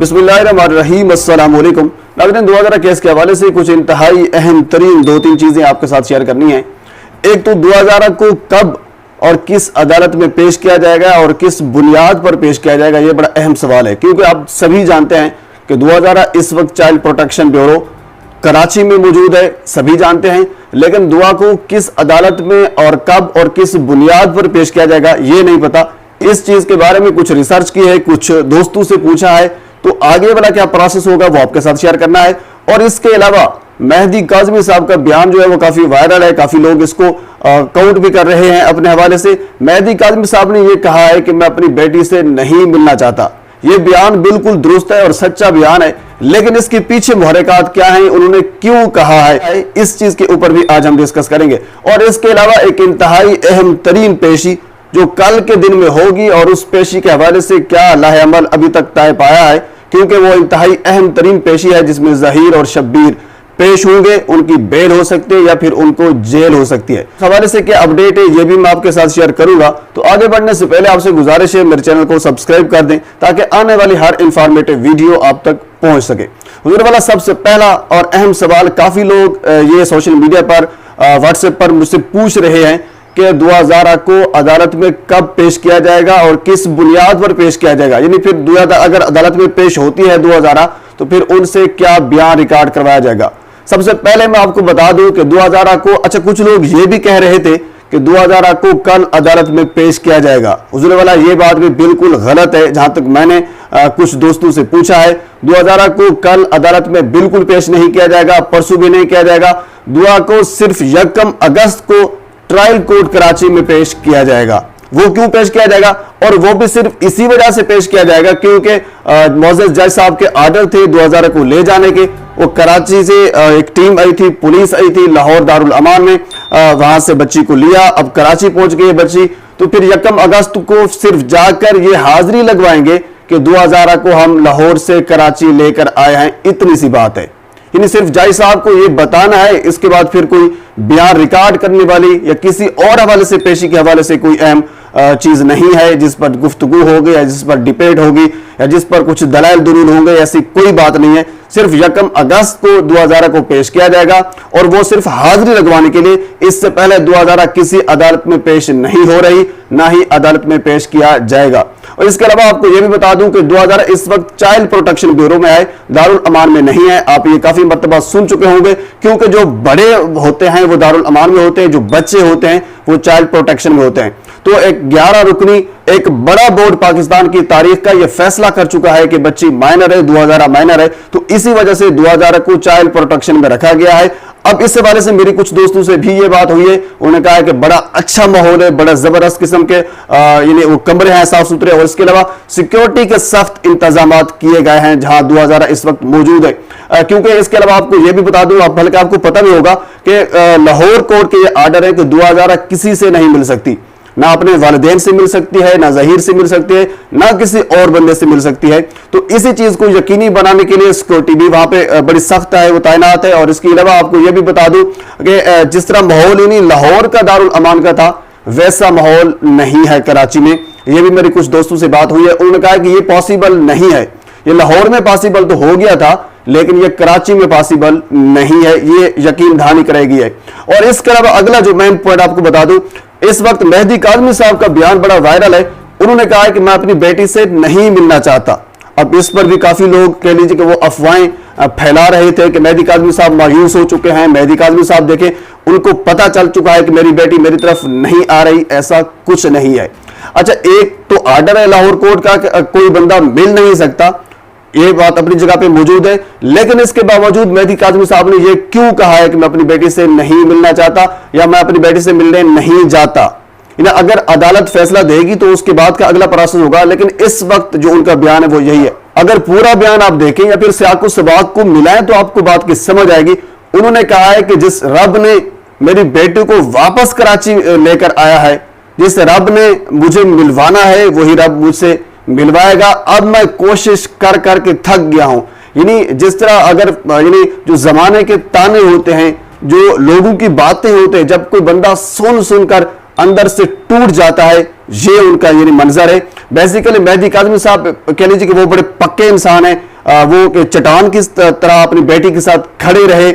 बिस्मिल्लाहिर्रहमानिर्रहीम, अस्सलाम वालेकुम। नाज़रीन, 2011 केस के हवाले से कुछ इंतहाई अहम तरीन 2-3 चीज़ें आपके साथ शेयर करनी है। एक तो 2011 को कब और किस अदालत में पेश किया जाएगा और किस बुनियाद पर पेश किया जाएगा, ये बड़ा अहम सवाल है, क्योंकि आप सभी जानते हैं कि 2011 इस वक्त चाइल्ड प्रोटेक्शन ब्यूरो कराची में मौजूद है, सभी जानते हैं, लेकिन दुआ को किस अदालत में और कब और किस बुनियाद पर पेश किया जाएगा ये नहीं पता। इस चीज के बारे में कुछ रिसर्च की है, कुछ दोस्तों से पूछा है, तो आगे वाला क्या प्रोसेस होगा वो आपके साथ शेयर करना है। और इसके अलावा मेहदी काज़मी साहब का बयान जो है वो काफी वायरल है, काफी लोग इसको काउंट भी कर रहे हैं अपने हवाले से। मेहदी काज़मी साहब ने ये कहा है कि मैं अपनी बेटी से नहीं मिलना चाहता। ये बयान बिल्कुल दुरुस्त है और सच्चा बयान है, लेकिन इसके पीछे मुहर्रिकात क्या हैं, उन्होंने क्यों कहा है, इस चीज के ऊपर भी आज हम डिस्कस करेंगे। और इसके अलावा एक इंतहाई अहम तरीन पेशी जो कल के दिन में होगी, और उस पेशी के हवाले से क्या लाहेअमल अभी तक तय पाया है, क्योंकि वो इंतहाई अहम तरीन पेशी है जिसमें ज़हीर और शब्बीर पेश होंगे। उनकी बेल हो सकती है या फिर उनको जेल हो सकती है। इस हवाले से क्या अपडेट है ये भी मैं आपके साथ शेयर करूंगा। तो आगे बढ़ने से पहले आपसे गुजारिश है मेरे चैनल को सब्सक्राइब कर दें ताकि आने वाली हर इंफॉर्मेटिव वीडियो आप तक पहुंच सके। हुजूर वाला सबसे पहला और अहम सवाल, काफी लोग ये सोशल मीडिया पर व्हाट्सएप पर मुझसे पूछ रहे हैं कि 2011 को अदालत में कब पेश किया जाएगा और किस बुनियाद पर पेश किया जाएगा, यानी फिर 2011 अगर अदालत में पेश होती है 2011 तो फिर उनसे क्या बयान रिकॉर्ड करवाया जाएगा। सबसे पहले मैं आपको बता दूं कि 2011 को, अच्छा कुछ लोग ये भी कह रहे थे कि 2011 को कल अदालत में पेश किया जाएगा। हुजूर वाला ये बात भी बिल्कुल गलत है। जहां तक मैंने कुछ दोस्तों से पूछा है, 2011 को कल अदालत में बिल्कुल पेश नहीं किया जाएगा, परसों भी नहीं किया जाएगा। दुआ को सिर्फ 1 अगस्त को ट्रायल कोर्ट कराची में पेश किया जाएगा। वो क्यों पेश किया जाएगा, और वो भी सिर्फ इसी वजह से पेश किया जाएगा क्योंकि मोअज़्ज़ज़ जज साहब के आर्डर थे 2011 को ले जाने के। वो कराची से एक टीम आई थी, पुलिस आई थी लाहौर दारुल अमान में, वहां से बच्ची को लिया, अब कराची पहुंच गई बच्ची। तो फिर 1 अगस्त को सिर्फ जाकर ये हाजिरी लगवाएंगे कि 2011 को हम लाहौर से कराची लेकर आए हैं, इतनी सी बात है। यानी सिर्फ जज साहब को ये बताना है, इसके बाद फिर कोई बयान रिकॉर्ड करने वाली या किसी और हवाले से, पेशी के हवाले से कोई अहम चीज नहीं है जिस पर गुफ्तगू होगी या जिस पर डिबेट होगी या जिस पर कुछ दलाइल दलील होंगे, ऐसी कोई बात नहीं है। सिर्फ 1 अगस्त को 2011 को पेश किया जाएगा, और वो सिर्फ हाजिरी लगवाने के लिए। इससे पहले 2011 किसी अदालत में पेश नहीं हो रही, ना ही अदालत में पेश किया जाएगा। और इसके अलावा आपको यह भी बता दूं कि 2011 इस वक्त चाइल्ड प्रोटेक्शन ब्यूरो में है, दारुल अमान में नहीं है। आप ये काफी मर्तबा सुन चुके होंगे, क्योंकि जो बड़े होते हैं वो दारुल अमान में होते हैं, जो बच्चे होते हैं वो चाइल्ड प्रोटेक्शन में होते हैं। तो एक 11 रुकनी एक बड़ा बोर्ड पाकिस्तान की तारीख का यह फैसला कर चुका है कि बच्ची माइनर है, 2011 माइनर है, तो इसी वजह से 2011 को चाइल्ड प्रोटेक्शन में रखा गया है। अब इस हवाले से मेरी कुछ दोस्तों से भी ये बात हुई है, उन्होंने कहा है कि बड़ा अच्छा माहौल है, बड़ा जबरदस्त किस्म के यानी वो कमरे हैं साफ सुथरे, और इसके अलावा सिक्योरिटी के सख्त इंतजाम किए गए हैं जहां 2011 इस वक्त मौजूद है। क्योंकि इसके अलावा आपको यह भी बता दूं, बल्कि आपको पता भी होगा कि लाहौर कोर्ट के ये आर्डर है कि 2011 किसी से नहीं मिल सकती, ना अपने वालिदैन से मिल सकती है, ना ज़हीर से मिल सकती है, ना किसी और बंदे से मिल सकती है। तो इसी चीज को यकीनी बनाने के लिए सिक्योरिटी भी वहां पे बड़ी सख्त है, वो तैनात है। और इसके अलावा आपको यह भी बता दूं कि जिस तरह माहौल इन्हीं लाहौर का दारुल अमान का था, वैसा माहौल नहीं है कराची में। यह भी मेरी कुछ दोस्तों से बात हुई है, उन्होंने कहा कि यह पॉसिबल नहीं है। ये लाहौर में पॉसिबल तो हो गया था, लेकिन ये कराची में पॉसिबल नहीं है, ये यकीन दहानी करेगी है। और इसके अलावा अगला जो मेन पॉइंट आपको बता दूं, इस वक्त मेहदी काज़मी साहब का बयान बड़ा वायरल है। उन्होंने कहा है कि मैं अपनी बेटी से नहीं मिलना चाहता। अब इस पर भी काफी लोग कह लीजिए कि वो अफवाहें फैला रहे थे कि मेहदी काज़मी साहब मायूस हो चुके हैं। मेहदी काज़मी साहब देखें, उनको पता चल चुका है कि मेरी बेटी मेरी तरफ नहीं आ रही, ऐसा कुछ नहीं है। अच्छा, एक तो आर्डर है लाहौर कोर्ट का कि कोई बंदा मिल नहीं सकता, ये बात अपनी जगह पे मौजूद है, लेकिन इसके बावजूद मेहदी काज़मी साहब ने ये क्यों कहा है कि मैं अपनी बेटी से नहीं मिलना चाहता या मैं अपनी बेटी से मिलने नहीं जाता। अगर अदालत फैसला देगी तो उसके बाद का अगला प्रोसेस होगा, लेकिन इस वक्त जो उनका बयान है वो यही है। अगर पूरा बयान आप देखें या फिर सियाको सबाक को मिलाएं तो आपको बात की समझ आएगी। उन्होंने कहा है कि जिस रब ने मेरी बेटी को वापस कराची लेकर आया है, जिस रब ने मुझे मिलवाना है, वही रब मुझसे मिलवाएगा। अब मैं कोशिश कर करके थक गया हूं। यानी जिस तरह अगर यानी जो जमाने के ताने होते हैं, जो लोगों की बातें होते हैं, जब कोई बंदा सुन सुनकर अंदर से टूट जाता है, ये उनका यानी मंजर है। बेसिकली मेहदी काज़मी साहब कह लीजिए कि वो बड़े पक्के इंसान हैं। وہ چٹان کی طرح اپنی بیٹی کے ساتھ کھڑے رہے.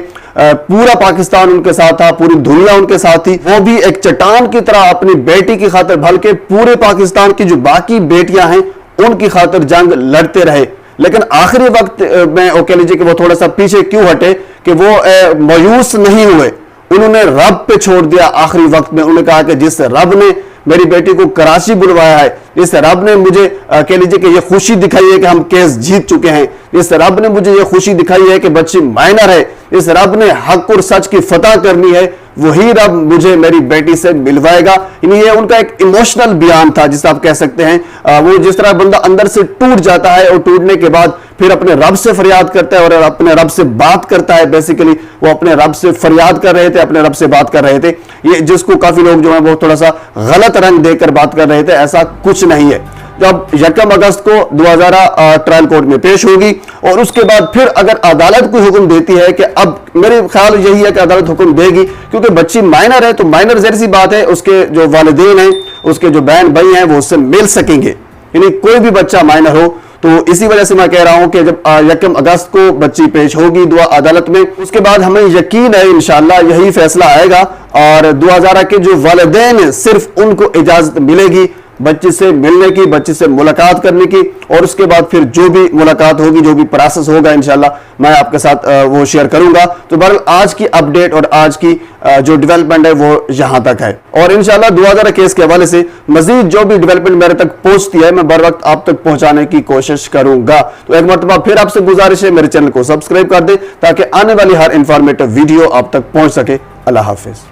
پورا پاکستان ان کے ساتھ تھا, پوری دنیا ان کے ساتھ تھی. وہ بھی ایک چٹان کی طرح اپنی بیٹی کی خاطر, بلکہ پورے پاکستان کی جو باقی بیٹیاں ہیں ان کی خاطر جنگ لڑتے رہے. لیکن آخری وقت میں وہ کہہ لیجیے کہ وہ تھوڑا سا پیچھے کیوں ہٹے, کہ وہ مایوس نہیں ہوئے. انہوں نے رب پہ چھوڑ دیا. آخری وقت میں انہوں نے کہا کہ جس رب نے میری بیٹی کو کراچی بلوایا ہے, اس رب نے مجھے کہہ لیجیے کہ یہ خوشی دکھائی ہے کہ ہم کیس جیت چکے ہیں, اس رب نے مجھے یہ خوشی دکھائی ہے کہ بچی مائنر ہے, اس رب نے حق اور سچ کی فتح کرنی ہے, وہی رب مجھے میری بیٹی سے ملوائے گا. یعنی یہ ان کا ایک ایموشنل بیان تھا جسے آپ کہہ سکتے ہیں. وہ جس طرح بندہ اندر سے ٹوٹ جاتا ہے اور ٹوٹنے کے بعد پھر اپنے رب سے فریاد کرتا ہے اور اپنے رب سے بات کرتا ہے. بیسیکلی وہ اپنے رب سے فریاد کر رہے تھے, اپنے رب سے بات کر رہے تھے. یہ جس کو کافی لوگ جو ہیں وہ تھوڑا سا غلط رنگ دے کر بات کر رہے تھے, ایسا کچھ نہیں ہے. جب 1 اگست کو 2000 ٹرائل کورٹ میں پیش ہوگی اور اس کے بعد پھر اگر عدالت کو حکم دیتی ہے کہ اب, میرے خیال یہی ہے کہ عدالت حکم دے گی کیونکہ بچی مائنر ہے, تو مائنر ظاہر سی بات ہے اس کے جو والدین ہیں, اس کے جو بہن بھائی ہیں وہ اس سے مل سکیں گے. یعنی کوئی بھی بچہ مائنر ہو. تو اسی وجہ سے میں کہہ رہا ہوں کہ جب 1 اگست کو بچی پیش ہوگی عدالت میں, اس کے بعد ہمیں یقین ہے انشاءاللہ یہی فیصلہ آئے گا اور 2000 کے جو والدین ہیں صرف ان کو اجازت ملے گی بچی سے ملنے کی, بچی سے ملاقات کرنے کی, اور اس کے بعد پھر جو بھی ملاقات ہوگی, جو بھی پروسیس ہوگا انشاءاللہ میں آپ کے ساتھ وہ شیئر کروں گا. تو بہرحال آج کی اپڈیٹ اور آج کی جو ڈیولپمنٹ ہے وہ یہاں تک ہے, اور انشاءاللہ 2000 کیس کے حوالے سے مزید جو بھی ڈیولپمنٹ میرے تک پہنچتی ہے میں بر وقت آپ تک پہنچانے کی کوشش کروں گا. تو ایک مرتبہ پھر آپ سے گزارش ہے میرے چینل کو سبسکرائب کر دیں تاکہ آنے والی ہر انفارمیٹو ویڈیو آپ تک پہنچ سکے. اللہ حافظ.